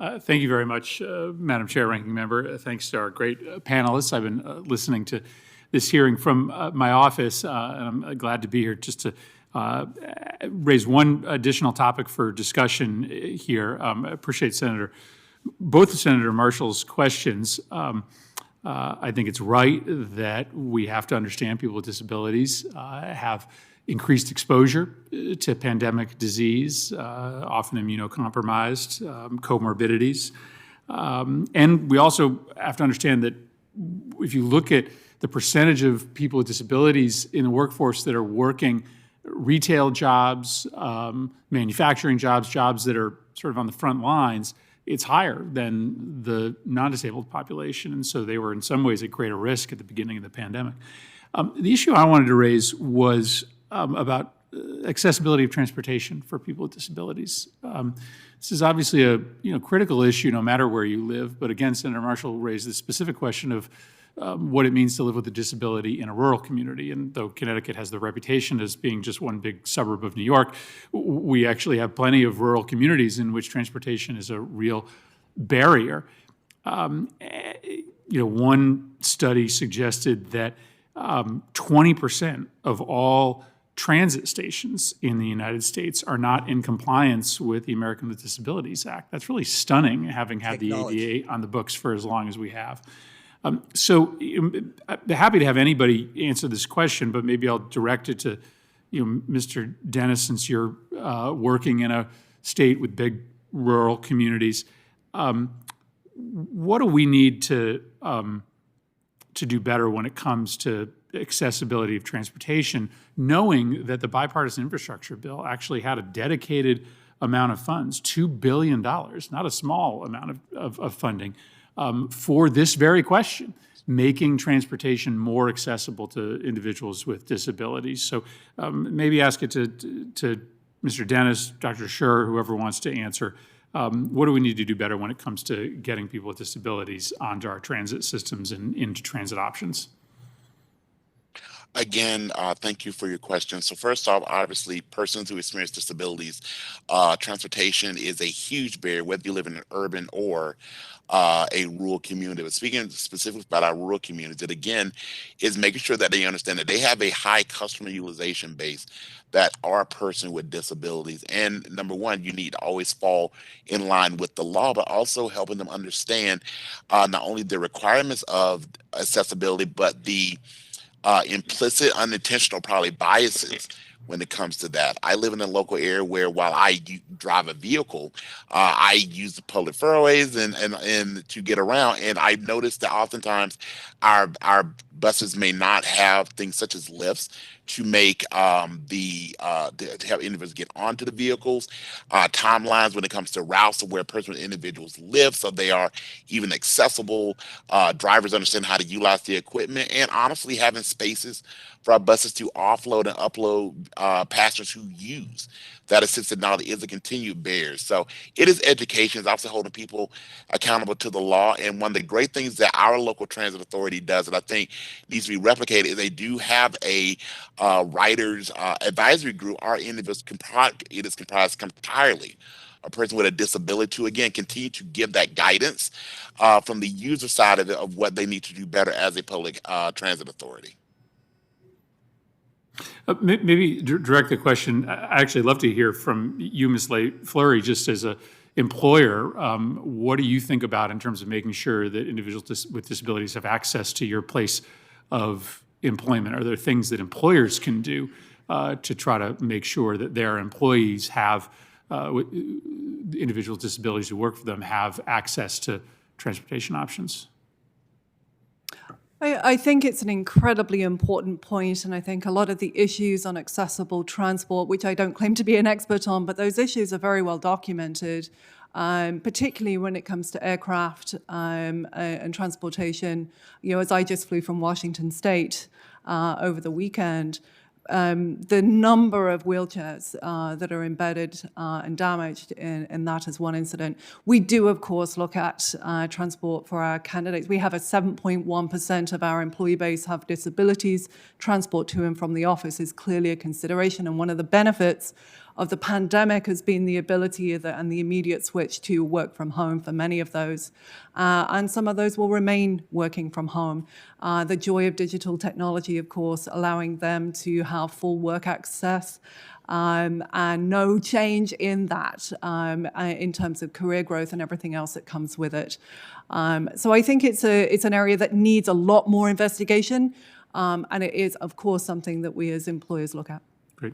Thank you very much, Madam Chair, Ranking Member. Thanks to our great panelists. I've been listening to this hearing from my office, and I'm glad to be here just to raise one additional topic for discussion here. I appreciate both Senator Marshall's questions. I think it's right that we have to understand people with disabilities have increased exposure to pandemic disease, often immunocompromised, comorbidities. And we also have to understand that if you look at the percentage of people with disabilities in the workforce that are working retail jobs, manufacturing jobs, jobs that are sort of on the front lines, it's higher than the non-disabled population. And so they were in some ways at greater risk at the beginning of the pandemic. The issue I wanted to raise was about accessibility of transportation for people with disabilities. This is obviously a critical issue no matter where you live, but again, Senator Marshall raised the specific question of what it means to live with a disability in a rural community. And though Connecticut has the reputation as being just one big suburb of New York, we actually have plenty of rural communities in which transportation is a real barrier. One study suggested that 20% of all transit stations in the United States are not in compliance with the American with Disabilities Act. That's really stunning, having had the ADA on the books for as long as we have. So I'd be happy to have anybody answer this question, but maybe I'll direct it to Mr. Dennis, since you're working in a state with big rural communities. What do we need to do better when it comes to accessibility of transportation, knowing that the bipartisan infrastructure bill actually had a dedicated amount of funds, $2 billion, not a small amount of funding, for this very question, making transportation more accessible to individuals with disabilities. So maybe ask it to Mr. Dennis, Dr. Scher, whoever wants to answer. What do we need to do better when it comes to getting people with disabilities onto our transit systems and into transit options? Again, thank you for your question. So first off, obviously, persons who experience disabilities, transportation is a huge barrier, whether you live in an urban or a rural community. But speaking specifically about our rural communities, it again is making sure that they understand that they have a high customer utilization base that are a person with disabilities. And number one, you need to always fall in line with the law, but also helping them understand not only the requirements of accessibility, but the implicit, unintentional, probably biases when it comes to that. I live in a local area where while I drive a vehicle, I use the public thoroughways and to get around. And I've noticed that oftentimes our buses may not have things such as lifts to make to have individuals get onto the vehicles, timelines when it comes to routes of where person with individuals live, so they are even accessible. Drivers understand how to utilize the equipment, and honestly having spaces for our buses to offload and upload passengers who use that assisted knowledge is a continued barrier. So it is education. It's also holding people accountable to the law. And one of the great things that our local transit authority does, that I think needs to be replicated, is they do have a writers advisory group. Our individuals it is comprised entirely a person with a disability to, again, continue to give that guidance from the user side of it, of what they need to do better as a public transit authority. Maybe direct the question. I actually love to hear from you, Ms. Fleury, just as an employer. What do you think about in terms of making sure that individuals with disabilities have access to your place of employment? Are there things that employers can do to try to make sure that their employees have, individual with disabilities who work for them, have access to transportation options? I think it's an incredibly important point, and I think a lot of the issues on accessible transport, which I don't claim to be an expert on, but those issues are very well documented, particularly when it comes to aircraft and transportation. As I just flew from Washington State over the weekend, the number of wheelchairs that are embedded and damaged in that is one incident. We do, of course, look at transport for our candidates. We have a 7.1% of our employee base have disabilities. Transport to and from the office is clearly a consideration, and one of the benefits of the pandemic has been the ability and the immediate switch to work from home for many of those. And some of those will remain working from home. The joy of digital technology, of course, allowing them to have full work access, and no change in that in terms of career growth and everything else that comes with it. So I think it's an area that needs a lot more investigation, and it is, of course, something that we as employers look at. Great.